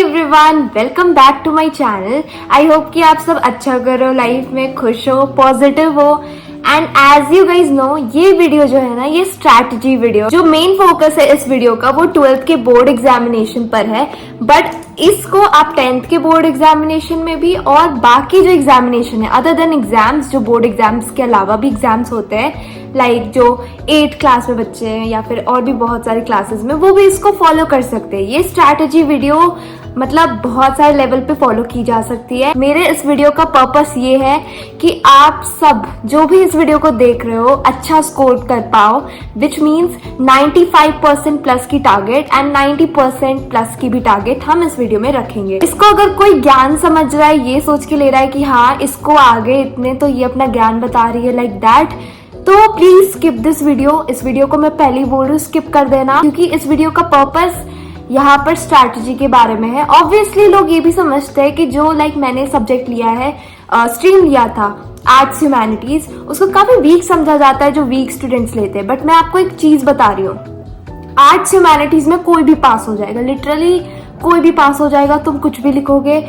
Everyone, welcome back to my channel. I hope कि आप सब अच्छा करो, लाइफ में खुश हो, पॉजिटिव हो। And as you guys know, ये वीडियो जो है ना, ये स्ट्रैटेजी वीडियो, जो मेन फोकस है इस वीडियो का वो 12th के बोर्ड एग्जामिनेशन पर है। बट इसको आप 10th के बोर्ड एग्जामिनेशन में भी और बाकी जो एग्जामिनेशन है अदर देन एग्जाम्स, जो बोर्ड एग्जाम्स के अलावा भी एग्जाम्स होते हैं, लाइक जो 8th क्लास में बच्चे हैं या फिर और भी बहुत सारी क्लासेस में, वो भी इसको फॉलो कर सकते हैं। ये स्ट्रैटेजी वीडियो मतलब बहुत सारे लेवल पे फॉलो की जा सकती है। मेरे इस वीडियो का पर्पस ये है कि आप सब जो भी इस वीडियो को देख रहे हो अच्छा स्कोर कर पाओ, विच मीन्स 95% प्लस की टारगेट एंड 90% प्लस की भी टारगेट हम इस वीडियो में रखेंगे। इसको अगर कोई ज्ञान समझ रहा है, ये सोच के ले रहा है कि हाँ इसको आगे इतने तो ये अपना ज्ञान बता रही है लाइक दैट, तो प्लीज स्किप दिस वीडियो। इस वीडियो को मैं पहले ही बोल रही हूँ, स्किप कर देना, क्योंकि इस वीडियो का पर्पस यहाँ पर स्ट्रैटेजी के बारे में है। ऑब्वियसली लोग ये भी समझते हैं कि जो लाइक मैंने सब्जेक्ट लिया है, स्ट्रीम लिया था आर्ट्स ह्यूमैनिटीज, उसको काफी वीक समझा जाता है जो वीक स्टूडेंट्स लेते हैं। बट मैं आपको एक चीज बता रही हूँ, आर्ट्स ह्यूमैनिटीज में कोई भी पास हो जाएगा, लिटरली कोई भी पास हो जाएगा। तुम कुछ भी लिखोगे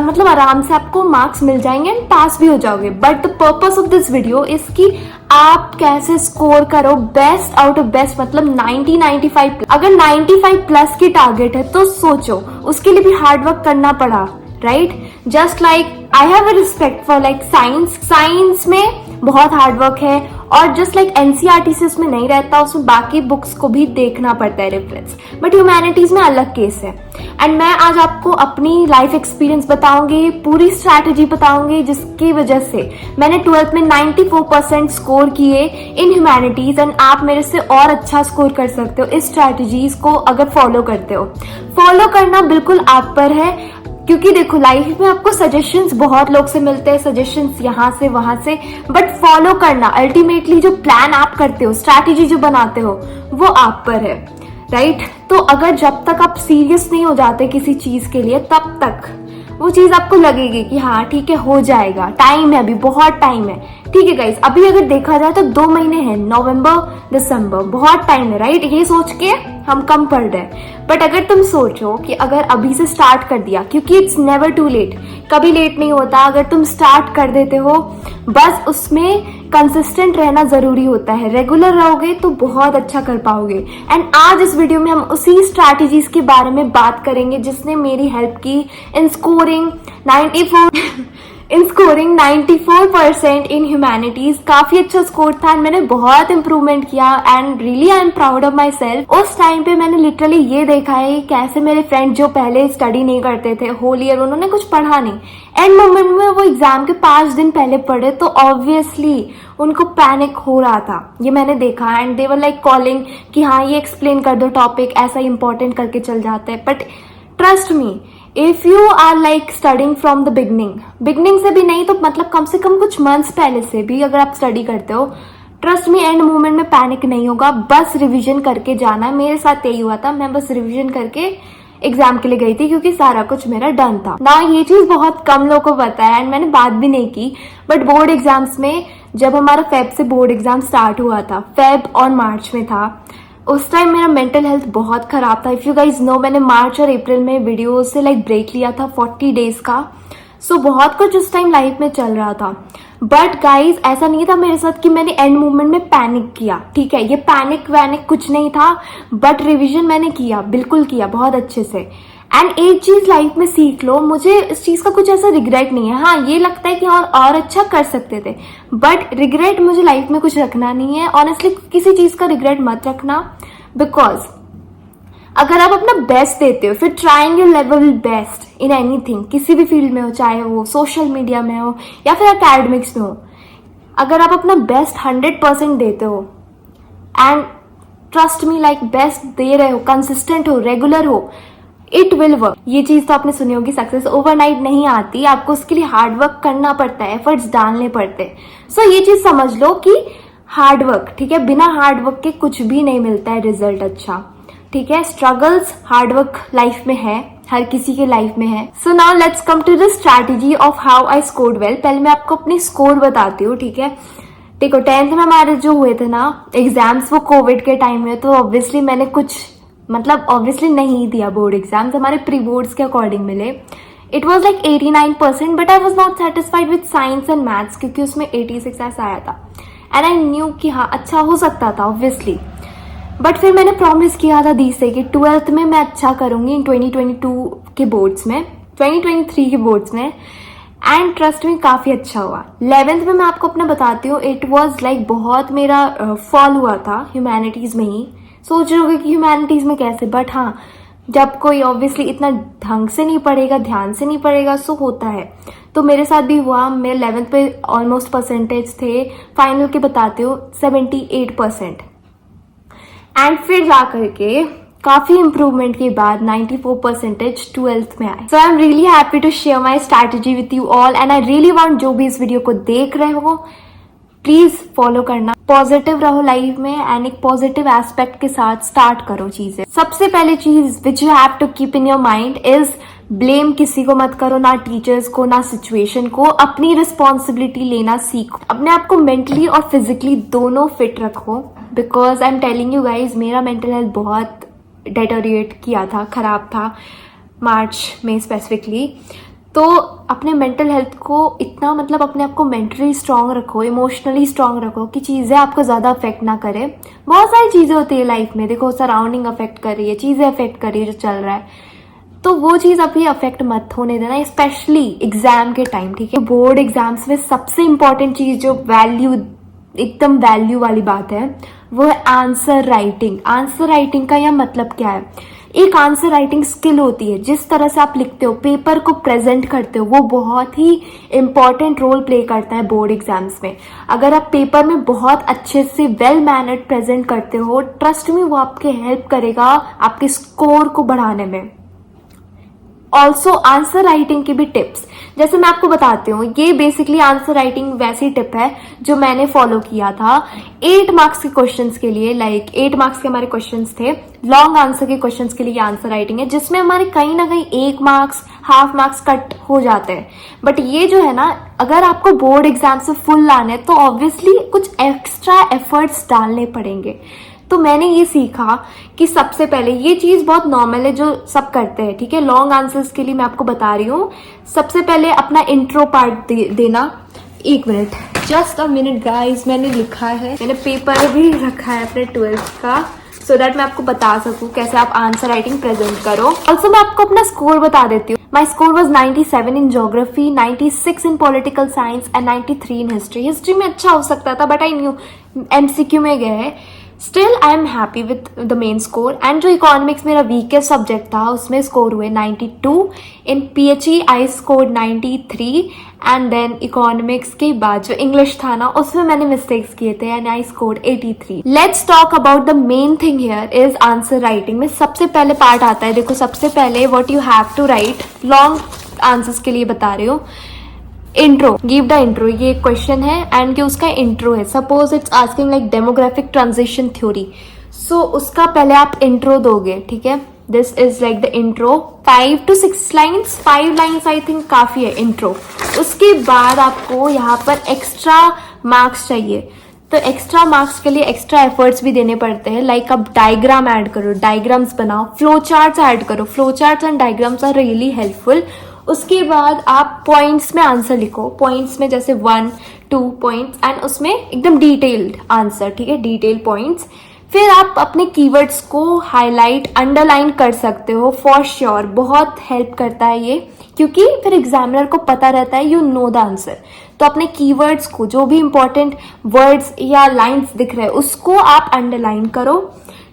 मतलब आराम से आपको मार्क्स मिल जाएंगे एंड पास भी हो जाओगे। But the purpose of this video is कि आप कैसे स्कोर करो बेस्ट आउट ऑफ बेस्ट, मतलब 95 अगर 95 प्लस की टारगेट है तो सोचो उसके लिए भी हार्ड वर्क करना पड़ा, right? Just like I have a respect for like science में बहुत हार्ड वर्क है, और जस्ट लाइक एनसीईआरटी से उसमें नहीं रहता, उसमें बाकी बुक्स को भी देखना पड़ता है रेफरेंस। बट ह्यूमैनिटीज में अलग केस है। एंड मैं आज आपको अपनी लाइफ एक्सपीरियंस बताऊंगी, पूरी स्ट्रैटेजी बताऊंगी, जिसकी वजह से मैंने 12th में 94% स्कोर किए इन ह्यूमैनिटीज। एंड आप मेरे से और अच्छा स्कोर कर सकते हो इस स्ट्रैटेजीज को अगर फॉलो करते हो। फॉलो करना बिल्कुल आप पर है, क्योंकि देखो लाइफ में आपको सजेशंस बहुत लोग से मिलते हैं, सजेशंस यहाँ से वहां से, बट फॉलो करना अल्टीमेटली जो प्लान आप करते हो, स्ट्रैटेजी जो बनाते हो, वो आप पर है, राइट? तो अगर जब तक आप सीरियस नहीं हो जाते किसी चीज के लिए, तब तक वो चीज आपको लगेगी कि हाँ ठीक है हो जाएगा, टाइम है, अभी बहुत टाइम है। ठीक है गाइस, अभी अगर देखा जाए तो 2 महीने हैं, नवंबर दिसंबर, बहुत टाइम है, राइट? ये सोच के हम कम पढ़ रहे हैं। बट अगर तुम सोचो कि अगर अभी से स्टार्ट कर दिया, क्योंकि इट्स नेवर टू लेट, कभी लेट नहीं होता। अगर तुम स्टार्ट कर देते हो, बस उसमें कंसिस्टेंट रहना जरूरी होता है। रेगुलर रहोगे तो बहुत अच्छा कर पाओगे। एंड आज इस वीडियो में हम उसी स्ट्रैटेजीज के बारे में बात करेंगे जिसने मेरी हेल्प की इन स्कोरिंग 94% इन ह्यूमैनिटीज। काफी अच्छा स्कोर था एंड मैंने बहुत इंप्रूवमेंट किया and really I am proud of my self. उस टाइम पे मैंने लिटरली ये देखा है कैसे मेरे फ्रेंड जो पहले स्टडी नहीं करते थे होल ईयर, उन्होंने कुछ पढ़ा नहीं, एंड मोमेंट में वो एग्जाम के 5 दिन पहले पढ़े, तो ऑब्वियसली उनको पैनिक हो रहा था। ये मैंने देखा and they were like calling कि हाँ ये एक्सप्लेन कर दो टॉपिक, ऐसा इंपॉर्टेंट करके चल जाते हैं। But trust me, if you are like studying from the beginning से भी नहीं तो मतलब कम से कम कुछ मंथ्स पहले से भी अगर आप स्टडी करते हो, ट्रस्ट मी एंड मोमेंट में पैनिक नहीं होगा। बस रिवीजन करके जाना है। मेरे साथ यही हुआ था, मैं बस रिवीजन करके एग्जाम के लिए गई थी क्योंकि सारा कुछ मेरा डन था ना। ये चीज बहुत कम लोगों को पता है एंड मैंने बात भी नहीं की। बट बोर्ड एग्जाम्स में जब हमारा फेब से बोर्ड एग्जाम स्टार्ट हुआ था, फेब और मार्च में था, उस टाइम मेरा मेंटल हेल्थ बहुत खराब था। इफ यू गाइज नो, मैंने मार्च और अप्रैल में वीडियो से लाइक ब्रेक लिया था 40 डेज का। सो बहुत कुछ उस टाइम लाइफ में चल रहा था। बट गाइज ऐसा नहीं था मेरे साथ कि मैंने एंड मोमेंट में पैनिक किया, ठीक है? ये पैनिक वैनिक कुछ नहीं था, बट रिविजन मैंने किया, बिल्कुल किया, बहुत अच्छे से। एंड एक चीज लाइफ में सीख लो, मुझे इस चीज का कुछ ऐसा रिग्रेट नहीं है। हाँ ये लगता है कि और अच्छा कर सकते थे, बट रिग्रेट मुझे लाइफ में कुछ रखना नहीं है। ऑनेस्टली किसी चीज का रिग्रेट मत रखना, बिकॉज अगर आप अपना बेस्ट देते हो, फिर trying your level best in anything, किसी भी फील्ड में हो, चाहे वो सोशल मीडिया में हो या फिर एकेडमिक्स में हो, अगर आप अपना बेस्ट 100% देते हो and trust me like best दे रहे हो, कंसिस्टेंट हो, रेगुलर हो, इट विल वर्क। ये चीज तो आपने सुनी होगी, सक्सेस ओवरनाइट नहीं आती, आपको उसके लिए हार्ड वर्क करना पड़ता है, एफर्ट्स डालने पड़ते हैं। सो ये चीज समझ लो कि हार्ड वर्क, ठीक है, बिना हार्ड वर्क के कुछ भी नहीं मिलता है रिजल्ट अच्छा, ठीक है? स्ट्रगल्स, हार्ड वर्क लाइफ में है, हर किसी के लाइफ में है। So now let's come to the strategy of how I scored well. पहले मैं आपको अपनी स्कोर बताती हूँ, ठीक है? देखो 10th में हमारे जो हुए थे ना एग्जाम्स, वो कोविड के टाइम में, तो ऑब्वियसली मैंने कुछ मतलब ऑब्वियसली नहीं दिया बोर्ड एग्जाम्स, हमारे प्री बोर्ड्स के अकॉर्डिंग मिले. It was like 89%, but I was not satisfied with science and maths क्योंकि उसमें 86 ऐसा आया था. एंड आई न्यू कि हाँ अच्छा हो सकता था ऑब्वियसली. बट फिर मैंने प्रॉमिस किया था दी से कि 12th में मैं अच्छा करूंगी इन 2022 के बोर्ड्स में, 2023 के बोर्ड्स में. एंड ट्रस्ट में काफी अच्छा हुआ. 11th में मैं आपको अपना बताती हूँ, इट वॉज लाइक बहुत मेरा फॉल हुआ था ह्यूमैनिटीज में ही. सोच रहे होगे कि ह्यूमैनिटीज में कैसे, बट हाँ जब कोई ऑब्वियसली इतना ढंग से नहीं पढ़ेगा, ध्यान से नहीं पढ़ेगा, सो होता है. तो मेरे साथ भी हुआ. मेरे 11th पे ऑलमोस्ट परसेंटेज थे, फाइनल के बताते हो 78%. एंड फिर जा करके काफी इंप्रूवमेंट के बाद 94% 12th में आए. So I am really happy to share my strategy with you all. And I really want जो भी इस वीडियो को देख रहे हो प्लीज फॉलो करना. पॉजिटिव रहो लाइफ में एंड एक पॉजिटिव एस्पेक्ट के साथ स्टार्ट करो चीजें. सबसे पहले चीज which you have to keep in your mind is blame किसी को मत करो, ना टीचर्स को ना सिचुएशन को. अपनी रिस्पॉन्सिबिलिटी लेना सीखो. अपने आप को मेंटली और फिजिकली दोनों फिट रखो. Because I am telling you guys, मेरा मेंटल हेल्थ बहुत डेटोरिएट किया था, खराब था मार्च में स्पेसिफिकली. तो अपने मेंटल हेल्थ को इतना मतलब अपने आप को मेंटली स्ट्रांग रखो, इमोशनली स्ट्रांग रखो कि चीज़ें आपको ज़्यादा अफेक्ट ना करे. बहुत सारी चीज़ें होती है लाइफ में, देखो सराउंडिंग अफेक्ट कर रही है, चीज़ें अफेक्ट कर रही है जो चल रहा है, तो वो चीज़ अभी अफेक्ट मत होने देना, स्पेशली एग्जाम के टाइम. ठीक है, बोर्ड एग्जाम्स में सबसे इंपॉर्टेंट चीज़ जो वैल्यू, एकदम वैल्यू वाली बात है, वो है आंसर राइटिंग. आंसर राइटिंग का यह मतलब क्या है? एक आंसर राइटिंग स्किल होती है. जिस तरह से आप लिखते हो, पेपर को प्रेजेंट करते हो, वो बहुत ही इंपॉर्टेंट रोल प्ले करता है बोर्ड एग्जाम्स में. अगर आप पेपर में बहुत अच्छे से वेल मैनर्ड प्रेजेंट करते हो, ट्रस्ट में वो आपके हेल्प करेगा आपके स्कोर को बढ़ाने में. ऑल्सो आंसर राइटिंग की भी टिप्स, जैसे मैं आपको बताती हूँ, ये बेसिकली आंसर राइटिंग वैसी टिप है जो मैंने फॉलो किया था 8 मार्क्स के क्वेश्चंस के लिए. लाइक 8 मार्क्स के हमारे क्वेश्चंस थे, लॉन्ग आंसर के क्वेश्चंस के लिए आंसर राइटिंग है, जिसमें हमारे कहीं ना कहीं 1 मार्क्स, हाफ मार्क्स कट हो जाते हैं. बट ये जो है ना, अगर आपको बोर्ड एग्जाम से फुल लाने हैं तो ऑब्वियसली कुछ एक्स्ट्रा एफर्ट्स डालने पड़ेंगे. तो मैंने ये सीखा कि सबसे पहले, ये चीज बहुत नॉर्मल है जो सब करते हैं, ठीक है, लॉन्ग आंसर्स के लिए मैं आपको बता रही हूँ. सबसे पहले अपना इंट्रो पार्ट देना. 1 minute, just a minute guys, मैंने लिखा है, मैंने पेपर भी रखा है अपने 12th का, सो दैट मैं आपको बता सकूं कैसे आप आंसर राइटिंग प्रेजेंट करो. ऑल्सो मैं आपको अपना स्कोर बता देती हूँ. माई score was 97 in geography, 96 in political science and 93 in history. History में अच्छा हो सकता था, बट आई न्यू MCQ में गए. Still I am happy with the main score. And जो इकोनॉमिक्स मेरा वीकेस्ट सब्जेक्ट था, उसमें स्कोर हुए 92. In PHE I score 93. And then economics के बाद जो इंग्लिश था ना, उसमें मैंने मिस्टेक्स किए थे and I score 83. Let's talk about the main thing here is answer writing में. सबसे पहले पार्ट आता है, देखो सबसे पहले what you have to write. Long answers के लिए बता रही हूँ. Intro, give the intro. ये क्वेश्चन है एंड कि उसका इंट्रो है. Suppose it's asking like demographic transition theory, so उसका पहले आप इंट्रो दोगे. ठीक है, this is like the intro. 5 to 6 lines, 5 lines I think काफी है इंट्रो. उसके बाद आपको यहाँ पर एक्स्ट्रा मार्क्स चाहिए. तो एक्स्ट्रा मार्क्स के लिए एक्स्ट्रा एफर्ट्स भी देने पड़ते हैं. लाइक आप डायग्राम ऐड करो, डायग्राम्स बनाओ, फ्लो चार्ट्स ऐड करो. Flow charts and diagrams are really helpful. उसके बाद आप पॉइंट्स में आंसर लिखो. पॉइंट्स में जैसे 1, 2 पॉइंट्स एंड उसमें एकदम डिटेल्ड आंसर. ठीक है, डिटेल पॉइंट्स. फिर आप अपने कीवर्ड्स को हाईलाइट, अंडरलाइन कर सकते हो. फॉर श्योर बहुत हेल्प करता है ये, क्योंकि फिर एग्जामिनर को पता रहता है यू नो द आंसर. तो अपने कीवर्ड्स को, जो भी इंपॉर्टेंट वर्ड्स या लाइन्स दिख रहे हैं, उसको आप अंडरलाइन करो.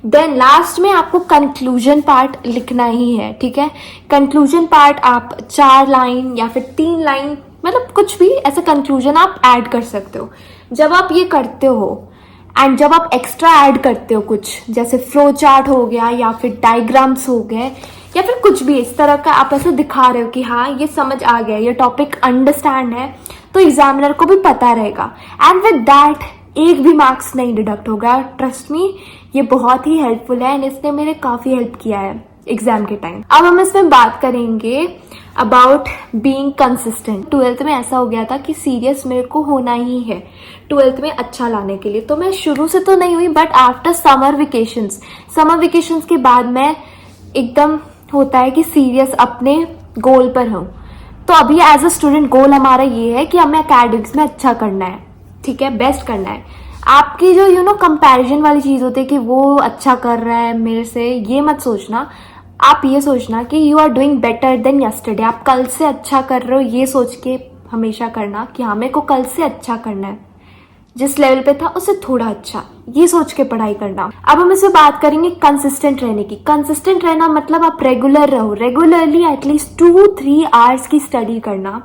देन लास्ट में आपको कंक्लूजन पार्ट लिखना ही है. ठीक है, कंक्लूजन पार्ट आप 4 लाइन या फिर 3 लाइन, मतलब कुछ भी ऐसा कंक्लूजन आप ऐड कर सकते हो. जब आप ये करते हो एंड जब आप एक्स्ट्रा ऐड करते हो कुछ, जैसे फ्लो चार्ट हो गया या फिर डायग्राम्स हो गए या फिर कुछ भी इस तरह का, आप ऐसे दिखा रहे हो कि हाँ ये समझ आ गया, ये टॉपिक अंडरस्टैंड है, तो एग्जामिनर को भी पता रहेगा. एंड विद दैट एक भी मार्क्स नहीं डिडक्ट होगा. ट्रस्ट मी, ये बहुत ही हेल्पफुल है एंड इसने मेरे काफी हेल्प किया है एग्जाम के टाइम. अब हम इसमें बात करेंगे अबाउट बीइंग कंसिस्टेंट। 12th में ऐसा हो गया था कि सीरियस मेरे को होना ही है 12th में अच्छा लाने के लिए। तो मैं शुरू से तो नहीं हुई, बट आफ्टर समर वेकेशंस के बाद मैं एकदम होता है कि सीरियस अपने गोल पर हूँ। तो अभी एज अ स्टूडेंट गोल हमारा ये है कि हमें एकेडमिक्स में अच्छा करना है, ठीक है, बेस्ट करना है। आपकी जो कंपैरिजन वाली चीज होती है कि वो अच्छा कर रहा है मेरे से, ये मत सोचना। आप ये सोचना कि you are doing better than yesterday. आप कल से अच्छा कर रहे हो, ये सोच के हमेशा करना कि हाँ मेरे को कल से अच्छा करना है, जिस लेवल पे था उससे थोड़ा अच्छा, ये सोच के पढ़ाई करना। अब हम इसमें बात करेंगे कंसिस्टेंट रहने की। कंसिस्टेंट रहना मतलब आप रेगुलर रहो, रेगुलरली एटलीस्ट 2-3 आवर्स की स्टडी करना।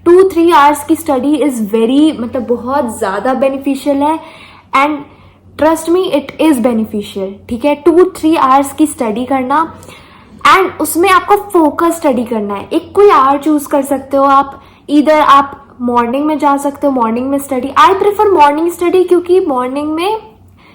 2-3 आवर्स की स्टडी इज वेरी मतलब बहुत ज्यादा बेनिफिशियल है, and trust me it is beneficial, ठीक है। 2-3 आवर्स की स्टडी करना, एंड उसमें आपको फोकस स्टडी करना है। एक कोई आवर चूज कर सकते हो आप, इधर आप मॉर्निंग में जा सकते हो, मॉर्निंग में study. I prefer morning study, क्योंकि मॉर्निंग में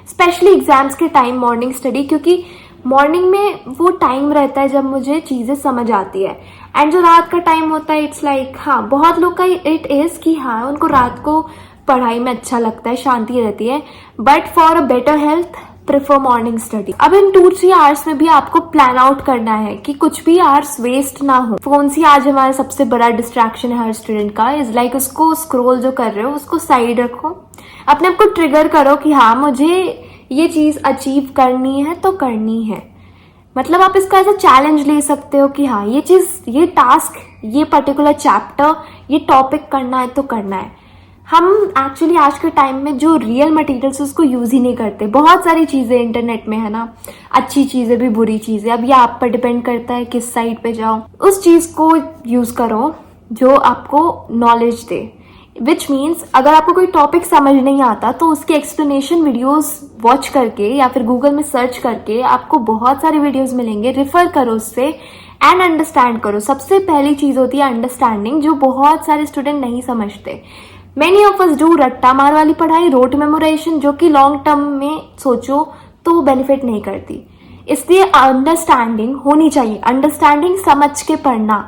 स्पेशली एग्जाम्स के टाइम मॉर्निंग स्टडी, क्योंकि मॉर्निंग में वो टाइम रहता है जब मुझे चीजें समझ आती है। एंड जो रात का टाइम होता है इट्स लाइक हाँ बहुत लोग का इट इज कि हाँ उनको रात को पढ़ाई में अच्छा लगता है, शांति रहती है, but for a better health prefer morning study. अब इन 2-3 आवर्स में भी आपको प्लान आउट करना है कि कुछ भी आवर्स वेस्ट ना हो। फोन सी आज हमारा सबसे बड़ा डिस्ट्रैक्शन है हर स्टूडेंट का, इज लाइक उसको स्क्रॉल जो कर रहे हो उसको साइड रखो, अपने आप को ट्रिगर करो कि हाँ मुझे ये चीज अचीव करनी है तो करनी है। मतलब आप इसका ऐसा चैलेंज ले सकते हो कि हाँ ये चीज, ये टास्क, ये पर्टिकुलर चैप्टर, ये टॉपिक करना है तो करना है। हम एक्चुअली आज के टाइम में जो रियल मटेरियल्स उसको यूज ही नहीं करते। बहुत सारी चीजें इंटरनेट में है ना, अच्छी चीजें भी बुरी चीजें, अब ये आप पर डिपेंड करता है किस साइड पे जाओ। उस चीज को यूज करो जो आपको नॉलेज दे, विच मीन्स अगर आपको कोई टॉपिक समझ नहीं आता तो उसके एक्सप्लेनेशन वीडियोस वॉच करके या फिर गूगल में सर्च करके आपको बहुत सारे वीडियोस मिलेंगे, रिफर करो उससे एंड अंडरस्टैंड करो। सबसे पहली चीज होती है अंडरस्टैंडिंग, जो बहुत सारे स्टूडेंट नहीं समझते। मेनी ऑफ अस डू रट्टा मार वाली पढ़ाई, रोट मेमोराइजेशन, जो कि लॉन्ग टर्म में सोचो तो वो बेनिफिट नहीं करती। इसलिए अंडरस्टैंडिंग होनी चाहिए, अंडरस्टैंडिंग समझ के पढ़ना।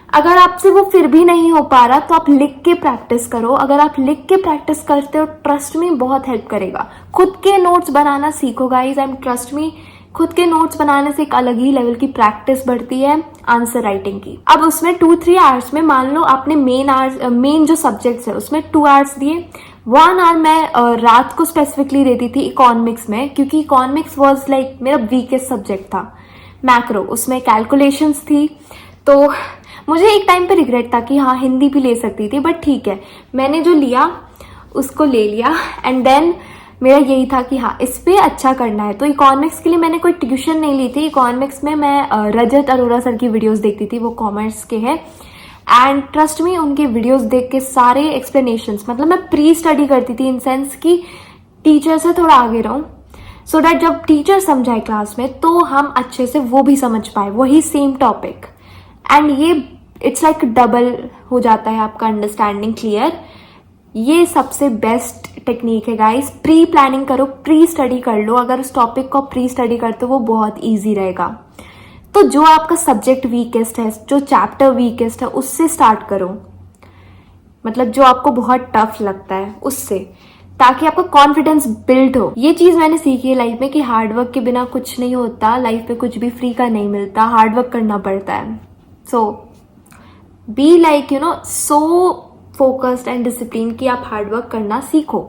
अगर आपसे वो फिर भी नहीं हो पा रहा तो आप लिख के प्रैक्टिस करो। अगर आप लिख के प्रैक्टिस करते हो ट्रस्ट मी बहुत हेल्प करेगा। खुद के नोट्स बनाना सीखो गाइज, एंड ट्रस्ट मी खुद के नोट्स बनाने से एक अलग ही लेवल की प्रैक्टिस बढ़ती है आंसर राइटिंग की। अब उसमें 2-3 आवर्स में मान लो आपने मेन जो सब्जेक्ट्स है उसमें 2 आवर्स दिए, 1 आवर मैं रात को स्पेसिफिकली देती थी इकोनॉमिक्स में, क्योंकि इकोनॉमिक्स वाज लाइक मेरा वीकेस्ट सब्जेक्ट था। मैक्रो, उसमें कैलकुलेशंस थी, तो मुझे एक टाइम पे रिग्रेट था कि हाँ हिंदी भी ले सकती थी, बट ठीक है मैंने जो लिया उसको ले लिया। एंड देन मेरा यही था कि हाँ इस पे अच्छा करना है। तो इकोनॉमिक्स के लिए मैंने कोई ट्यूशन नहीं ली थी। इकोनॉमिक्स में मैं रजत अरोरा सर की वीडियोस देखती थी, वो कॉमर्स के हैं, एंड ट्रस्ट मी उनके वीडियोस देख के सारे एक्सप्लेनेशंस, मतलब मैं प्री स्टडी करती थी इन सेंस कि टीचर से थोड़ा आगे रहूं, सो दैट जब टीचर समझाए क्लास में तो हम अच्छे से वो भी समझ पाए वही सेम टॉपिक। एंड ये इट्स लाइक डबल हो जाता है आपका अंडरस्टैंडिंग क्लियर। ये सबसे बेस्ट टेक्निक है गाइस। प्री प्लानिंग करो, प्री स्टडी कर लो। अगर उस टॉपिक को प्री स्टडी करते हो वो बहुत इजी रहेगा। तो जो आपका सब्जेक्ट वीकेस्ट है, जो चैप्टर वीकेस्ट है, उससे स्टार्ट करो, मतलब जो आपको बहुत टफ लगता है उससे, ताकि आपका कॉन्फिडेंस बिल्ड हो। ये चीज मैंने सीखी है लाइफ में कि हार्डवर्क के बिना कुछ नहीं होता, लाइफ में कुछ भी फ्री का नहीं मिलता, हार्डवर्क करना पड़ता है। So be like so focused and discipline कि आप हार्डवर्क करना सीखो।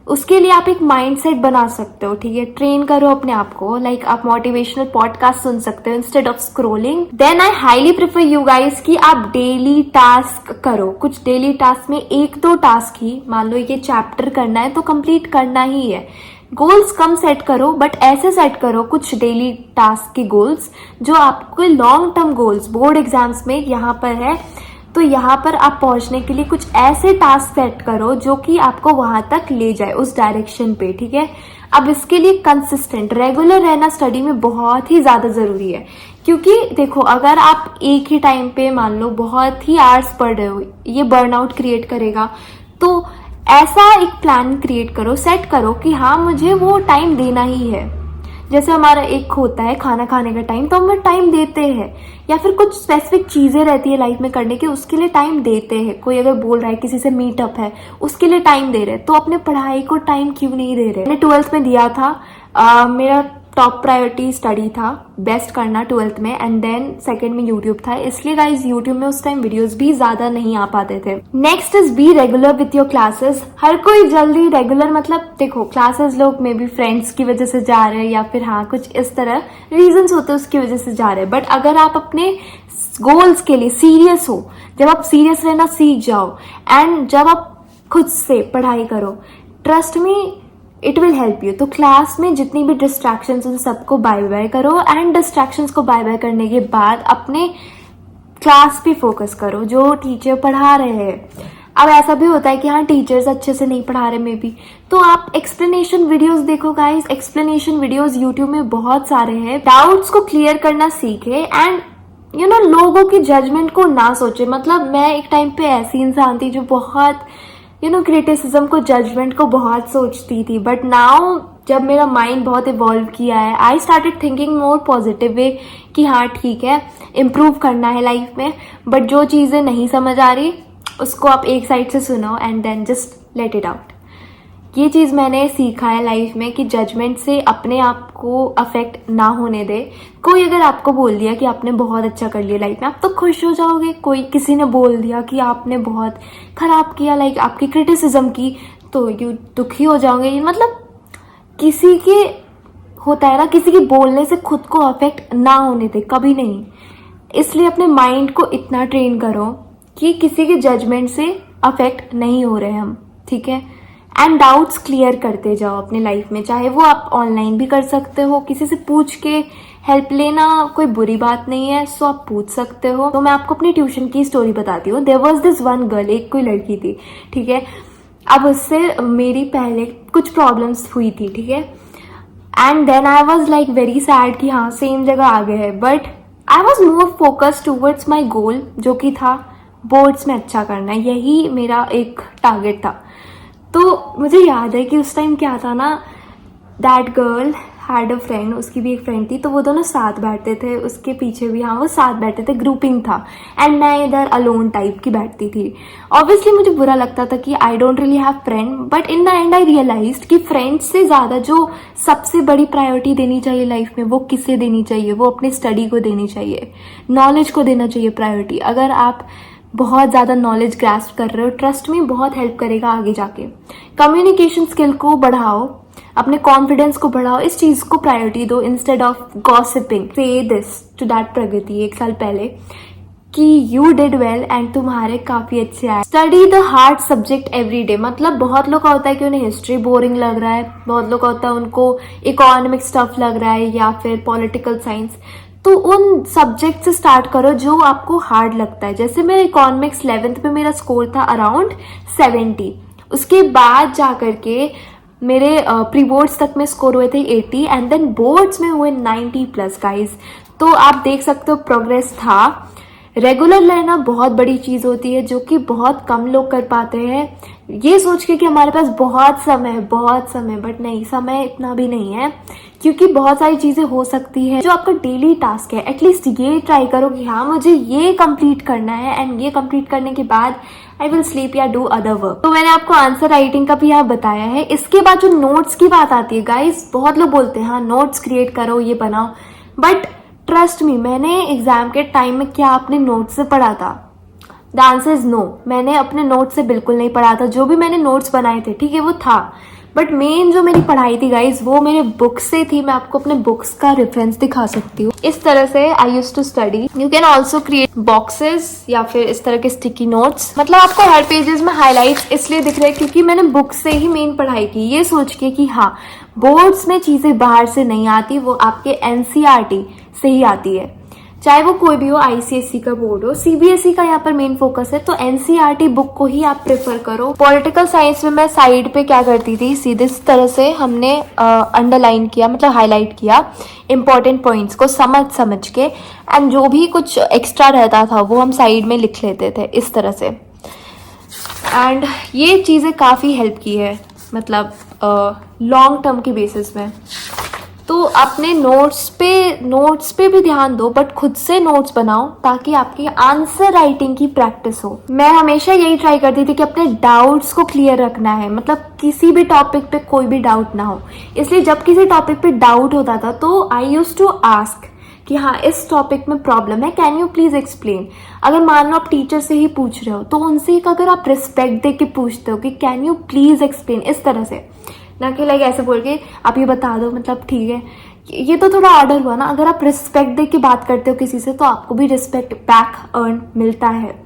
उसके लिए आप एक माइंडसेट बना सकते हो, ठीक है, ट्रेन करो अपने आप को। लाइक आप मोटिवेशनल पॉडकास्ट सुन सकते हो instead of scrolling. Then I highly prefer you guys कि आप डेली टास्क करो। कुछ डेली टास्क में 1-2 टास्क ही, मान लो ये चैप्टर करना है तो कंप्लीट करना ही है। गोल्स कम सेट करो, बट ऐसे सेट करो कुछ डेली टास्क के गोल्स जो आपको long term goals, board exams में यहाँ पर है तो यहाँ पर आप पहुंचने के लिए कुछ ऐसे टास्क सेट करो जो कि आपको वहां तक ले जाए, उस डायरेक्शन पे, ठीक है। अब इसके लिए कंसिस्टेंट, रेगुलर रहना स्टडी में बहुत ही ज्यादा जरूरी है, क्योंकि देखो अगर आप एक ही टाइम पे मान लो बहुत ही आवर्स पढ़ रहे हो, ये बर्नआउट क्रिएट करेगा। तो ऐसा एक प्लान क्रिएट करो, सेट करो कि हाँ मुझे वो टाइम देना ही है। जैसे हमारा एक होता है खाना खाने का टाइम, तो हम टाइम देते हैं, या फिर कुछ स्पेसिफिक चीज़ें रहती है लाइफ में करने की, उसके लिए टाइम देते हैं। कोई अगर बोल रहा है किसी से मीटअप है, उसके लिए टाइम दे रहे हैं, तो अपने पढ़ाई को टाइम क्यों नहीं दे रहे। मैंने 12th में दिया था, मेरा टॉप प्रायोरिटी स्टडी था, बेस्ट करना 12th में, एंड देन सेकंड में यूट्यूब था। इसलिए गाइज यूट्यूब में उस टाइम वीडियोस भी ज्यादा नहीं आ पाते थे। Next is be regular with your classes. हर कोई जल्दी रेगुलर, मतलब देखो क्लासेस लोग मे बी फ्रेंड्स की वजह से जा रहे हैं, या फिर हाँ कुछ इस तरह रीजंस होते हैं उसकी वजह से जा रहे हैं। बट अगर आप अपने गोल्स के लिए सीरियस हो, जब आप सीरियस रहना सीख जाओ, एंड जब आप खुद से पढ़ाई करो, trust me it will help you. तो क्लास में जितनी भी डिस्ट्रैक्शंस उन सबको बाय बाय करो, एंड डिस्ट्रैक्शंस को बाय बाय करने के बाद अपने क्लास पे फोकस करो जो टीचर पढ़ा रहे हैं। अब ऐसा भी होता है कि हाँ टीचर्स अच्छे से नहीं पढ़ा रहे मे बी, तो आप एक्सप्लेनेशन वीडियोस देखो गाइस। एक्सप्लेनेशन वीडियोस यूट्यूब में बहुत सारे हैं। डाउट्स को क्लियर करना सीखे, एंड लोगों की जजमेंट को ना सोचे। मतलब मैं एक टाइम पे ऐसी इंसान थी जो बहुत क्रिटिसिज्म को, जजमेंट को बहुत सोचती थी। बट नाउ जब मेरा माइंड बहुत इवॉल्व किया है, I started thinking more positive way कि हाँ ठीक है, इम्प्रूव करना है लाइफ में। बट जो चीज़ें नहीं समझ आ रही उसको आप एक साइड से सुनो, and then just let it out. ये चीज़ मैंने सीखा है लाइफ में कि जजमेंट से अपने आप को अफेक्ट ना होने दे। कोई अगर आपको बोल दिया कि आपने बहुत अच्छा कर लिया लाइफ में, आप तो खुश हो जाओगे। कोई किसी ने बोल दिया कि आपने बहुत खराब किया, लाइक आपकी क्रिटिसिज्म की, तो यू दुखी हो जाओगे। मतलब किसी के होता है ना, किसी के बोलने से खुद को अफेक्ट ना होने दे, कभी नहीं। इसलिए अपने माइंड को इतना ट्रेन करो कि किसी के जजमेंट से अफेक्ट नहीं हो रहे हम, ठीक है। एंड डाउट्स क्लियर करते जाओ अपने लाइफ में, चाहे वो आप ऑनलाइन भी कर सकते हो, किसी से पूछ के हेल्प लेना कोई बुरी बात नहीं है, सो आप पूछ सकते हो। तो मैं आपको अपनी ट्यूशन की स्टोरी बताती हूँ। There was this one girl, एक कोई लड़की थी, ठीक है। अब उससे मेरी पहले कुछ प्रॉब्लम्स हुई थी, ठीक है। And then I was like very sad कि हाँ सेम जगह आ गए हैं। But I was more focused towards my goal, जो कि था बोर्ड्स में अच्छा करना। यही मेरा एक टारगेट था। तो मुझे याद है कि उस टाइम क्या था ना, that girl had a friend, उसकी भी एक फ्रेंड थी, तो वो दोनों साथ बैठते थे, उसके पीछे भी हाँ वो साथ बैठते थे, ग्रुपिंग था। एंड मैं इधर अलोन टाइप की बैठती थी। ऑब्वियसली मुझे बुरा लगता था कि I don't really have friend, but in the end I realized कि फ्रेंड्स से ज़्यादा जो सबसे बड़ी प्रायोरिटी देनी चाहिए लाइफ में, वो किसे देनी चाहिए, वो अपनी स्टडी को देनी चाहिए, नॉलेज को देना चाहिए प्रायोरिटी। अगर आप बहुत ज़्यादा नॉलेज ग्रास्प कर रहे हो, ट्रस्ट में बहुत हेल्प करेगा आगे जाके। कम्युनिकेशन स्किल को बढ़ाओ, अपने कॉन्फिडेंस को बढ़ाओ, इस चीज़ को प्रायोरिटी दो इंस्टेड ऑफ गॉसिपिंग। से दिस टू दैट प्रगति 1 साल पहले कि यू डिड वेल एंड तुम्हारे काफ़ी अच्छे आए। Study the hard subject every day. मतलब बहुत लोग का होता है कि उन्हें हिस्ट्री बोरिंग लग रहा है, बहुत लोग का होता है उनको इकोनॉमिक स्टफ लग रहा है, या फिर पॉलिटिकल साइंस। तो उन सब्जेक्ट से स्टार्ट करो जो आपको हार्ड लगता है। जैसे मेरा इकोनॉमिक्स 11th में मेरा स्कोर था अराउंड 70। उसके बाद जा करके मेरे प्री बोर्ड्स तक में स्कोर हुए थे 80, एंड देन बोर्ड्स में हुए 90+ गाइज। तो आप देख सकते हो प्रोग्रेस था। रेगुलर रहना बहुत बड़ी चीज़ होती है, जो कि बहुत कम लोग कर पाते हैं, ये सोच के कि हमारे पास बहुत समय, बट नहीं, समय इतना भी नहीं है, क्योंकि बहुत सारी चीज़ें हो सकती है जो आपका डेली टास्क है। एटलीस्ट ये ट्राई करो कि हाँ मुझे ये कंप्लीट करना है, एंड ये कंप्लीट करने के बाद आई विल स्लीप या डू अदर वर्क। तो मैंने आपको आंसर राइटिंग का भी यहाँ बताया है। इसके बाद जो नोट्स की बात आती है गाइस, बहुत लोग बोलते हैं हाँ नोट्स क्रिएट करो, ये बनाओ, बट ट्रस्ट मी, मैंने एग्जाम के टाइम में क्या अपने नोट्स से पढ़ा था? The answer is no. मैंने अपने नोट्स से बिल्कुल नहीं पढ़ा था। जो भी मैंने नोट्स बनाए थे, ठीक है, वो था, बट मेन जो मेरी पढ़ाई थी गाइज, वो मेरे बुक्स से थी। मैं आपको अपने बुक्स का रेफरेंस दिखा सकती हूँ। इस तरह से I use to study. You can also create boxes या फिर इस तरह के स्टिकी नोट्स। मतलब आपको हर पेजेस में हाईलाइट्स इसलिए दिख रहे हैं क्योंकि मैंने बुक से ही मेन पढ़ाई की, ये सोच के कि हाँ बोर्ड्स में चीजें बाहर से नहीं आती, वो आपके एनसीईआरटी से ही आती है। चाहे वो कोई भी हो, आईसीएसई का बोर्ड हो, सीबीएसई का यहाँ पर मेन फोकस है, तो एनसीईआरटी बुक को ही आप प्रेफर करो। पॉलिटिकल साइंस में मैं साइड पे क्या करती थी, सीधे इस तरह से हमने अंडरलाइन किया, मतलब हाईलाइट किया इंपॉर्टेंट पॉइंट्स को समझ के, एंड जो भी कुछ एक्स्ट्रा रहता था वो हम साइड में लिख लेते थे इस तरह से। एंड ये चीज़ें काफ़ी हेल्प की है, मतलब लॉन्ग टर्म की बेसिस में। तो अपने नोट्स पे भी ध्यान दो, बट खुद से नोट्स बनाओ ताकि आपकी आंसर राइटिंग की प्रैक्टिस हो। मैं हमेशा यही ट्राई करती थी कि अपने डाउट्स को क्लियर रखना है, मतलब किसी भी टॉपिक पे कोई भी डाउट ना हो। इसलिए जब किसी टॉपिक पे डाउट होता था तो आई यूज टू आस्क कि हाँ इस टॉपिक में प्रॉब्लम है, कैन यू प्लीज एक्सप्लेन। अगर मान लो आप टीचर से ही पूछ रहे हो तो उनसे एक अगर आप रिस्पेक्ट दे के पूछते हो कि कैन यू प्लीज एक्सप्लेन, इस तरह से, ना कि लाइक ऐसे बोल के आप ये बता दो, मतलब ठीक है, ये तो थोड़ा ऑर्डर हुआ ना। अगर आप रिस्पेक्ट दे के बात करते हो किसी से तो आपको भी रिस्पेक्ट बैक अर्न मिलता है।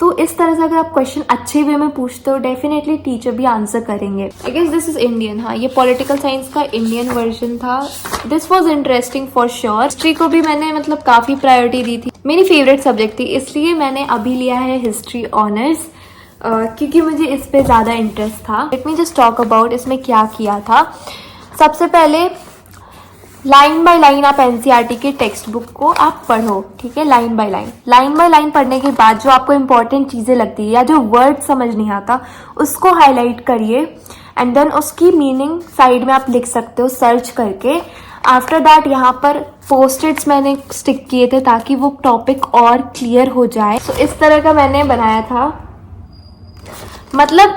तो इस तरह से अगर आप क्वेश्चन अच्छे वे में पूछते हो डेफिनेटली टीचर भी आंसर करेंगे। I guess this is Indian. हाँ, ये पॉलिटिकल साइंस का इंडियन वर्जन था। This was interesting for sure. History को भी मैंने मतलब काफी प्रायोरिटी दी थी, मेरी फेवरेट सब्जेक्ट थी, इसलिए मैंने अभी लिया है हिस्ट्री ऑनर्स, क्योंकि मुझे इस पे ज़्यादा इंटरेस्ट था। Let me just talk about इसमें क्या किया था। सबसे पहले लाइन बाय लाइन आप एनसीईआरटी के टेक्स्ट बुक को आप पढ़ो, ठीक है, लाइन बाय लाइन पढ़ने के बाद जो आपको इंपॉर्टेंट चीज़ें लगती है या जो वर्ड समझ नहीं आता उसको हाईलाइट करिए, एंड देन उसकी मीनिंग साइड में आप लिख सकते हो सर्च करके। आफ्टर दैट यहाँ पर पोस्ट-इट्स मैंने स्टिक किए थे ताकि वो टॉपिक और क्लियर हो जाए। तो इस तरह का मैंने बनाया था, मतलब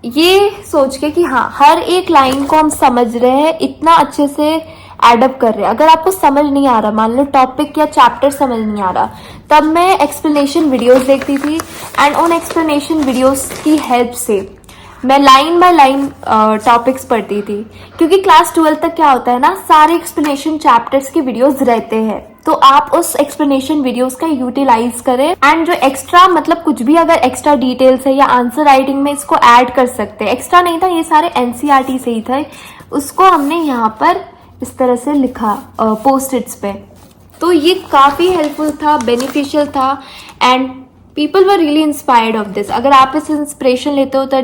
ये सोच के कि हाँ हर एक लाइन को हम समझ रहे हैं, इतना अच्छे से एडअप कर रहे हैं। अगर आपको समझ नहीं आ रहा, मान लो टॉपिक या चैप्टर समझ नहीं आ रहा, तब मैं एक्सप्लेनेशन वीडियोस देखती थी, एंड उन एक्सप्लेनेशन वीडियोस की हेल्प से मैं लाइन बाय लाइन टॉपिक्स पढ़ती थी। क्योंकि क्लास 12 तक क्या होता है ना, सारे एक्सप्लेनेशन चैप्टर्स के वीडियोस रहते हैं, तो आप उस एक्सप्लेनेशन वीडियोस का यूटिलाइज करें, एंड जो एक्स्ट्रा मतलब कुछ भी अगर एक्स्ट्रा डिटेल्स है या आंसर राइटिंग में इसको ऐड कर सकते हैं। एक्स्ट्रा नहीं था, ये सारे एनसीईआरटी से ही थे, उसको हमने यहाँ पर इस तरह से लिखा पोस्ट-इट्स पे। तो ये काफ़ी हेल्पफुल था, बेनिफिशियल था, and people were really inspired of this. अगर आप इस इंस्पिरेशन लेते हो तो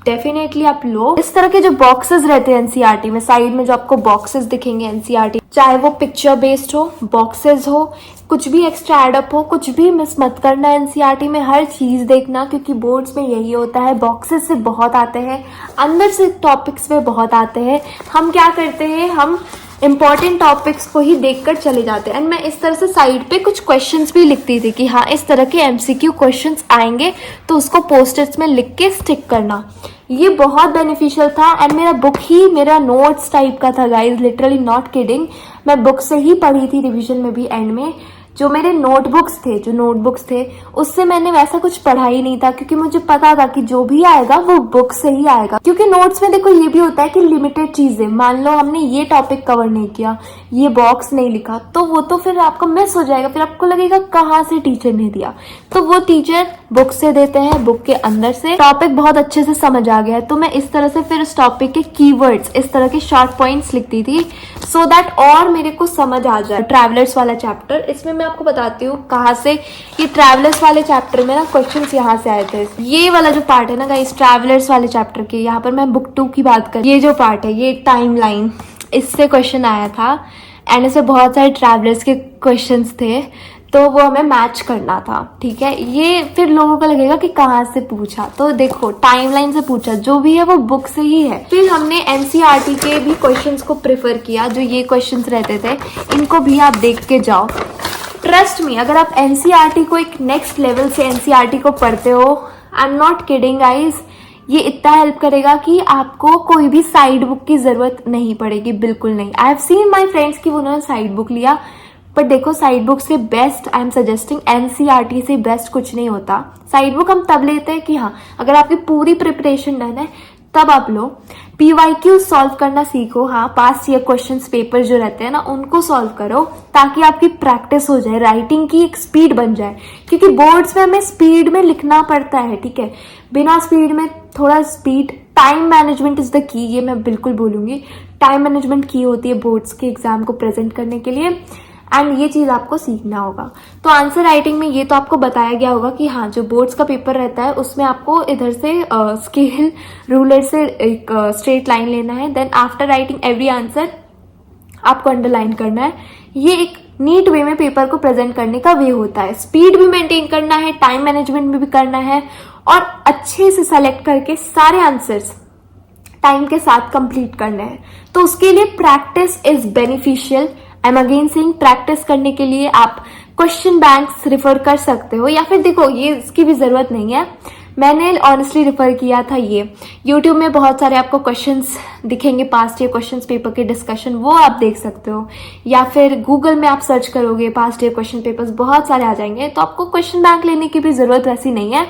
डेफिनेटली आप लो। इस तरह के जो बॉक्सेस रहते हैं एनसीईआरटी में, साइड में जो आपको बॉक्सेस दिखेंगे एनसीईआरटी, चाहे वो पिक्चर बेस्ड हो, बॉक्सेस हो, कुछ भी एक्स्ट्रा एडअप हो, कुछ भी मिस मत करना एनसीईआरटी में, हर चीज देखना, क्योंकि बोर्ड्स में यही होता है, बॉक्सेस से बहुत आते हैं, अंदर से टॉपिक्स में बहुत आते हैं। हम क्या करते हैं, हम इंपॉर्टेंट टॉपिक्स को ही देखकर चले जाते हैं। एंड मैं इस तरह से साइड पे कुछ क्वेश्चंस भी लिखती थी कि हाँ इस तरह के एमसीक्यू क्वेश्चंस आएंगे तो उसको पोस्ट-इट्स में लिख के स्टिक करना। ये बहुत बेनिफिशियल था, एंड मेरा बुक ही मेरा नोट्स टाइप का था गाइज, लिटरली नॉट किडिंग। मैं बुक से ही पढ़ी थी रिविजन में भी एंड में। जो मेरे नोटबुक्स थे उससे मैंने वैसा कुछ पढ़ा ही नहीं था, क्योंकि मुझे पता था कि जो भी आएगा वो बुक से ही आएगा। क्योंकि नोट्स में देखो ये भी होता है कि लिमिटेड चीजें, मान लो हमने ये टॉपिक कवर नहीं किया, ये बॉक्स नहीं लिखा, तो वो तो फिर आपका मिस हो जाएगा, फिर आपको लगेगा कहाँ से टीचर ने दिया। तो वो टीचर बुक से देते हैं, बुक के अंदर से टॉपिक बहुत अच्छे से समझ आ गया है। तो मैं इस तरह से फिर उस टॉपिक के कीवर्ड्स, इस तरह के शॉर्ट पॉइंट्स लिखती थी, सो दैट और मेरे को समझ आ जाए। ट्रैवलर्स वाला चैप्टर, इसमें मैं आपको बताती हूँ कहाँ से ये ट्रैवलर्स वाले चैप्टर में ना क्वेश्चंस यहाँ से आए थे। ये वाला जो पार्ट है ना गाइस, ट्रैवलर्स वाले चैप्टर के, यहाँ पर मैं बुक 2 की बात कर, ये जो पार्ट है, ये टाइम लाइन, इससे क्वेश्चन आया था, एंड इससे बहुत सारे ट्रैवलर्स के क्वेश्चंस थे, तो वो हमें मैच करना था, ठीक है। ये फिर लोगों को लगेगा कि कहाँ से पूछा, तो देखो टाइमलाइन से पूछा, जो भी है वो बुक से ही है। फिर हमने एनसीईआरटी के भी क्वेश्चंस को प्रेफर किया, जो ये क्वेश्चंस रहते थे इनको भी आप देख के जाओ। ट्रस्ट मी, अगर आप एनसीईआरटी को एक नेक्स्ट लेवल से एनसीईआरटी को पढ़ते हो, I am not kidding guys, ये इतना हेल्प करेगा कि आपको कोई भी साइड बुक की जरूरत नहीं पड़ेगी, बिल्कुल नहीं। I have seen my friends की उन्होंने साइड बुक लिया, बट देखो साइड बुक से best I am suggesting, NCERT से बेस्ट कुछ नहीं होता। साइड बुक हम तब लेते हैं कि हाँ अगर आपकी पूरी प्रिपरेशन डन है तब आप लो। पीवाईक्यू सॉल्व करना सीखो, हाँ पास्ट ईयर क्वेश्चंस पेपर जो रहते हैं ना उनको सॉल्व करो, ताकि आपकी प्रैक्टिस हो जाए, राइटिंग की एक स्पीड बन जाए। क्योंकि बोर्ड्स में हमें स्पीड में लिखना पड़ता है, ठीक है, बिना स्पीड में थोड़ा speed, time management is the key, ये मैं बिल्कुल बोलूंगी, टाइम मैनेजमेंट की होती है बोर्ड्स के एग्जाम को प्रेजेंट करने के लिए, एंड ये चीज आपको सीखना होगा। तो आंसर राइटिंग में ये तो आपको बताया गया होगा कि हाँ जो बोर्ड्स का पेपर रहता है उसमें आपको इधर से स्केल रूलर से एक स्ट्रेट लाइन लेना है, then after writing every answer आपको अंडरलाइन करना है। ये एक नीट वे में पेपर को प्रेजेंट करने का वे होता है। स्पीड भी मेंटेन करना है, टाइम मैनेजमेंट भी करना है, और अच्छे से सेलेक्ट करके सारे आंसर्स टाइम के साथ कंप्लीट करने हैं। तो उसके लिए practice is beneficial. I am again saying, practice करने के लिए आप क्वेश्चन बैंक्स रिफर कर सकते हो, या फिर देखो ये इसकी भी जरूरत नहीं है, मैंने ऑनेस्टली रिफर किया था ये यूट्यूब में बहुत सारे आपको क्वेश्चंस दिखेंगे, पास्ट ईयर क्वेश्चंस पेपर के डिस्कशन, वो आप देख सकते हो, या फिर गूगल में आप सर्च करोगे पास्ट ईयर क्वेश्चन पेपर्स, बहुत सारे आ जाएंगे। तो आपको क्वेश्चन बैंक लेने की भी जरूरत वैसी नहीं है,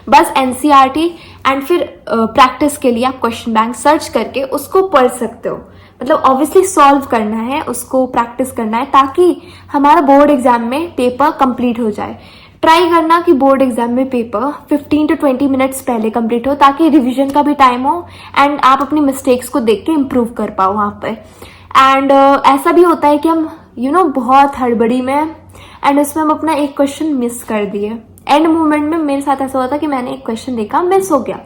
बस एनसीईआरटी एंड फिर प्रैक्टिस के लिए आप क्वेश्चन बैंक सर्च करके उसको पढ़ सकते हो। मतलब ऑब्वियसली सॉल्व करना है, उसको प्रैक्टिस करना है, ताकि हमारा बोर्ड एग्जाम में पेपर कंप्लीट हो जाए। ट्राई करना कि बोर्ड एग्जाम में पेपर 15 to 20 मिनट्स पहले कंप्लीट हो, ताकि रिवीजन का भी टाइम हो एंड आप अपनी मिस्टेक्स को देख के इम्प्रूव कर पाओ वहां पर। एंड ऐसा भी होता है कि हम बहुत हड़बड़ी में एंड उसमें हम अपना एक क्वेश्चन मिस कर दिए। एंड मोमेंट में मेरे साथ ऐसा हुआ था कि मैंने एक क्वेश्चन देखा, मिस हो गया,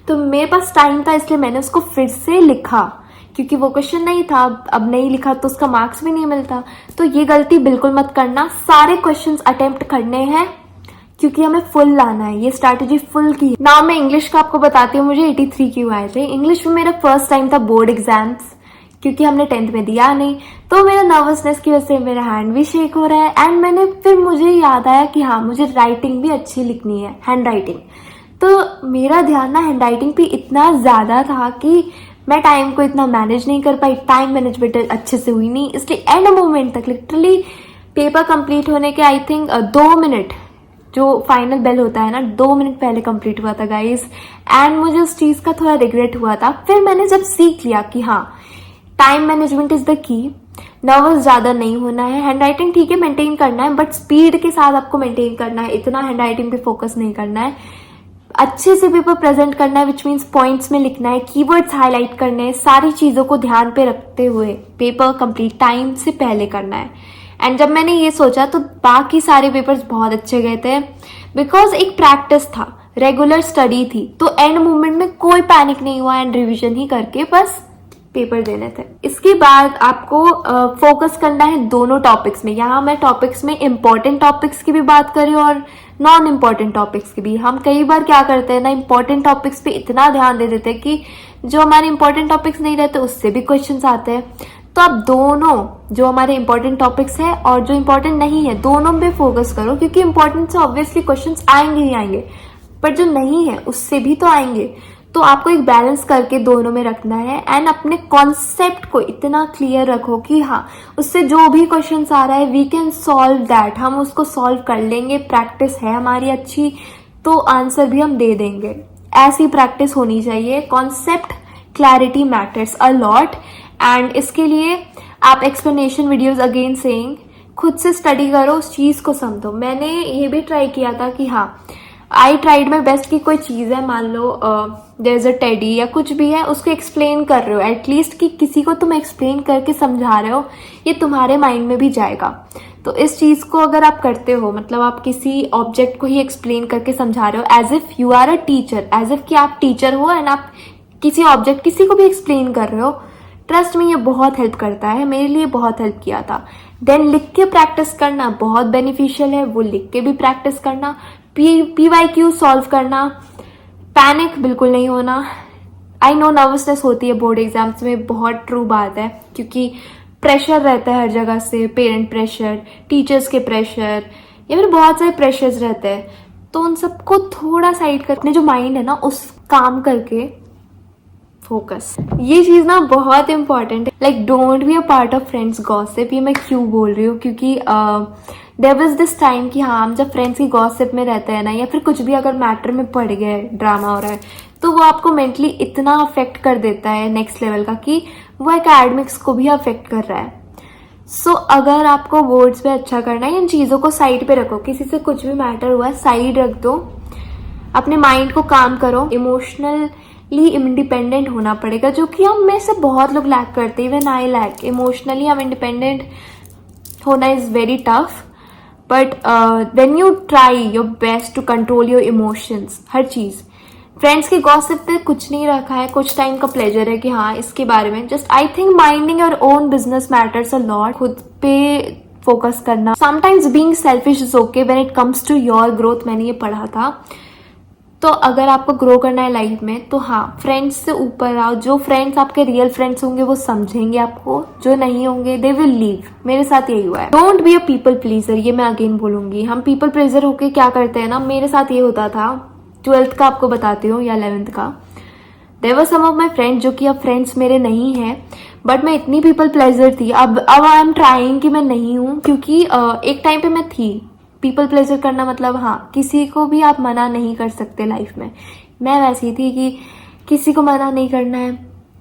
तो मेरे पास टाइम था इसलिए मैंने उसको फिर से लिखा, क्योंकि वो क्वेश्चन नहीं था, अब नहीं लिखा तो उसका मार्क्स भी नहीं मिलता। तो ये गलती बिल्कुल मत करना, सारे क्वेश्चंस अटेम्प्ट करने हैं, क्योंकि हमें फुल लाना है, ये स्ट्रैटेजी फुल की। नाउ मैं इंग्लिश का आपको बताती हूँ, मुझे 83 क्यों आए थे। इंग्लिश में मेरा फर्स्ट टाइम था बोर्ड एग्जाम्स, क्योंकि हमने 10th में दिया नहीं, तो मेरा नर्वसनेस की वजह से मेरा हैंड भी शेक हो रहा है। एंड फिर मुझे याद आया कि हाँ, मुझे राइटिंग भी अच्छी लिखनी है, हैंड राइटिंग। तो मेरा ध्यान ना हैंड राइटिंग पे इतना ज्यादा था कि मैं टाइम को इतना मैनेज नहीं कर पाई, टाइम मैनेजमेंट अच्छे से हुई नहीं, इसलिए एंड मोमेंट तक लिटरली पेपर कंप्लीट होने के आई थिंक 2 मिनट, जो फाइनल बेल होता है ना, 2 मिनट पहले कंप्लीट हुआ था गाइस। एंड मुझे उस चीज का थोड़ा रिग्रेट हुआ था। फिर मैंने जब सीख लिया कि हाँ, time management is the key, nervous ज्यादा नहीं होना है, हैंड राइटिंग ठीक है मेंटेन करना है, बट स्पीड के साथ आपको मेंटेन करना है, इतना हैंड राइटिंग पे फोकस नहीं करना है, अच्छे से पेपर प्रेजेंट करना है, विच मीन्स पॉइंट्स में लिखना है, कीवर्ड्स हाईलाइट करने हैं, सारी चीजों को ध्यान पे रखते हुए पेपर कंप्लीट टाइम से पहले करना है। एंड जब मैंने ये सोचा तो बाकी सारे पेपर्स बहुत अच्छे गए थे, बिकॉज एक प्रैक्टिस था, रेगुलर स्टडी थी, तो एंड मोमेंट में कोई पैनिक नहीं हुआ एंड रिविजन ही करके बस पेपर देने थे। इसके बाद आपको फोकस करना है दोनों टॉपिक्स में। यहाँ मैं टॉपिक्स में इंपॉर्टेंट टॉपिक्स की भी बात करी और नॉन इम्पॉर्टेंट टॉपिक्स की भी। हम कई बार क्या करते हैं ना, इंपॉर्टेंट टॉपिक्स पे इतना ध्यान दे देते हैं कि जो हमारे इंपॉर्टेंट टॉपिक्स नहीं रहते उससे भी क्वेश्चंस आते हैं। तो आप दोनों, जो हमारे इंपॉर्टेंट टॉपिक्स है और जो इंपॉर्टेंट नहीं है, दोनों पे फोकस करो, क्योंकि इंपॉर्टेंट से ऑब्वियसली क्वेश्चंस आएंगे ही आएंगे, पर जो नहीं है उससे भी तो आएंगे। तो आपको एक बैलेंस करके दोनों में रखना है एंड अपने कॉन्सेप्ट को इतना क्लियर रखो कि हाँ, उससे जो भी क्वेश्चन आ रहा है वी कैन सॉल्व दैट, हम उसको सॉल्व कर लेंगे, प्रैक्टिस है हमारी अच्छी तो आंसर भी हम दे देंगे। ऐसी प्रैक्टिस होनी चाहिए। Concept clarity matters a lot and इसके लिए आप एक्सप्लेनेशन वीडियोज अगेन सेइंग खुद से स्टडी करो, उस चीज को समझो। मैंने ये भी ट्राई किया था कि हाँ, आई ट्राइड माई बेस्ट की कोई चीज है, मान लो देयर इज अ टेडी या कुछ भी है, उसको एक्सप्लेन कर रहे हो, एटलीस्ट कि किसी को तुम एक्सप्लेन करके समझा रहे हो, ये तुम्हारे माइंड में भी जाएगा। तो इस चीज को अगर आप करते हो, मतलब आप किसी ऑब्जेक्ट को ही एक्सप्लेन करके समझा रहे हो as if you are a teacher, as if कि आप टीचर हो एंड आप किसी ऑब्जेक्ट किसी को भी एक्सप्लेन कर रहे हो, ट्रस्ट में ये बहुत हेल्प करता है, मेरे लिए बहुत हेल्प किया था। देन लिख के प्रैक्टिस करना बहुत बेनिफिशियल है, वो लिख के भी प्रैक्टिस करना, PYQ सॉल्व करना, पैनिक बिल्कुल नहीं होना। आई नो नर्वसनेस होती है बोर्ड एग्जाम्स में, बहुत ट्रू बात है, क्योंकि प्रेशर रहता है हर जगह से, पेरेंट प्रेशर, टीचर्स के प्रेशर, या फिर बहुत सारे प्रेशर्स रहते हैं। तो उन सबको थोड़ा साइड करके जो माइंड है ना, उस काम करके फोकस, ये चीज ना बहुत इंपॉर्टेंट है। Like don't be a part of friends gossip. ये मैं क्यों बोल रही हूँ, क्योंकि देयर वाज दिस टाइम कि हाँ, हम जब फ्रेंड्स की गॉसिप में रहते हैं ना, या फिर कुछ भी अगर मैटर में पड़ गए, ड्रामा हो रहा है, तो वो आपको मेंटली इतना अफेक्ट कर देता है नेक्स्ट लेवल का कि वो एकेडमिक्स को भी अफेक्ट कर रहा है। सो अगर आपको बोर्ड्स पे अच्छा करना है, इन चीजों को साइड पे रखो, किसी से कुछ भी मैटर हुआ साइड रख दो, अपने माइंड को काम करो, इमोशनली इंडिपेंडेंट होना पड़ेगा, जो कि हम में से बहुत लोग लैक करते हैं। इवन आई लैक इमोशनली, हम इंडिपेंडेंट होना is very tough, but when you try your best to control your emotions, हर चीज, फ्रेंड्स की गॉसिप पे कुछ नहीं रखा है, कुछ टाइम का प्लेजर है कि हाँ इसके बारे में, just I think minding your own business matters a lot, खुद पे फोकस करना। Sometimes being selfish is okay when it comes to your growth, मैंने ये पढ़ा था। तो अगर आपको ग्रो करना है लाइफ में तो हाँ, फ्रेंड्स से ऊपर आओ। जो फ्रेंड्स आपके रियल फ्रेंड्स होंगे वो समझेंगे आपको, जो नहीं होंगे दे विल लीव। मेरे साथ यही हुआ है। Don't be a people pleaser, ये मैं अगेन बोलूंगी। हम पीपल प्लीजर होके क्या करते हैं ना, मेरे साथ ये होता था। 12th का आपको बताती हूँ या 11th का। There were some of my friends जो कि अब फ्रेंड्स मेरे नहीं है, बट मैं इतनी पीपल प्लेजर थी। अब आई एम ट्राइंग कि मैं नहीं हूँ, क्योंकि एक टाइम पे मैं थी। पीपल प्लेजर करना मतलब हाँ, किसी को भी आप मना नहीं कर सकते लाइफ में। मैं वैसी थी कि किसी को मना नहीं करना है,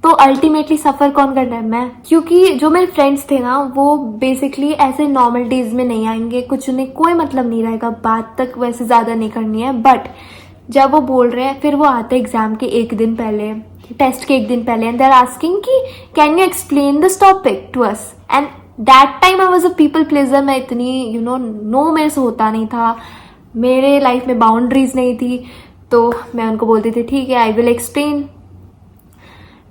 तो अल्टीमेटली सफर कौन करना है, मैं। क्योंकि जो मेरे फ्रेंड्स थे ना वो बेसिकली ऐसे नॉर्मल डेज में नहीं आएंगे, कुछ उन्हें कोई मतलब नहीं रहेगा, बात तक वैसे ज्यादा नहीं करनी है। बट जब वो बोल रहे हैं, फिर वो आते एग्जाम के एक दिन पहले, टेस्ट के एक दिन पहले, एंड दे आर आस्किंग कि can you explain this topic to us. And that time I was a people pleaser. मैं इतनी नो मेरे से होता नहीं था, मेरे लाइफ में बाउंड्रीज नहीं थी, तो मैं उनको बोलती थी ठीक है आई विल एक्सप्लेन।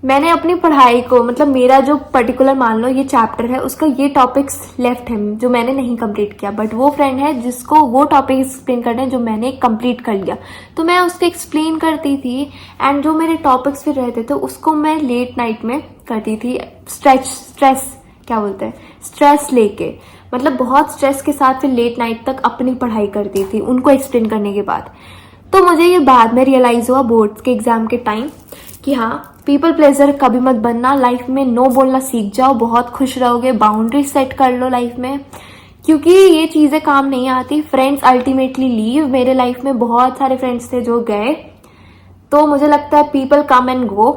मैंने अपनी पढ़ाई को, मतलब मेरा जो पर्टिकुलर मान लो ये चैप्टर है, उसका ये टॉपिक्स लेफ्ट है जो मैंने नहीं कंप्लीट किया, बट वो फ्रेंड है जिसको वो टॉपिक एक्सप्लेन करना है जो मैंने कंप्लीट कर लिया, तो मैं उसको एक्सप्लेन करती थी। एंड जो मेरे टॉपिक्स फिर रहते थे उसको मैं लेट नाइट में करती थी, स्ट्रेस लेके, मतलब बहुत स्ट्रेस के साथ फिर लेट नाइट तक अपनी पढ़ाई करती थी उनको एक्सप्लेन करने के बाद। तो मुझे ये बाद में रियलाइज हुआ बोर्ड्स के एग्जाम के टाइम कि हाँ, पीपल प्लेजर कभी मत बनना, लाइफ में नो बोलना सीख जाओ, बहुत खुश रहोगे। बाउंड्री सेट कर लो लाइफ में, क्योंकि ये चीजें काम नहीं आती। Friends ultimately leave. मेरे लाइफ में बहुत सारे फ्रेंड्स थे जो गए, तो मुझे लगता है पीपल कम एंड गो,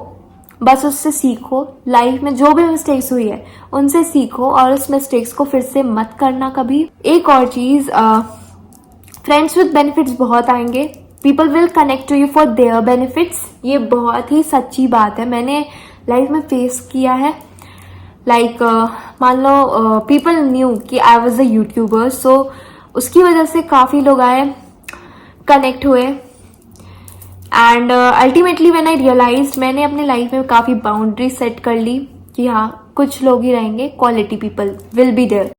बस उससे सीखो। लाइफ में जो भी मिस्टेक्स हुई है उनसे सीखो और उस मिस्टेक्स को फिर से मत करना कभी। एक और चीज, फ्रेंड्स विद बेनिफिट्स बहुत आएंगे। People will connect to you for their benefits. ये बहुत ही सच्ची बात है, मैंने लाइफ में फेस किया है। लाइक मान लो पीपल न्यू कि आई वॉज अ यूट्यूबर, सो उसकी वजह से काफी लोग आए, कनेक्ट हुए। And ultimately when I realize, मैंने अपने लाइफ में काफी बाउंड्री सेट कर ली कि हाँ, कुछ लोग ही रहेंगे, quality people will be there.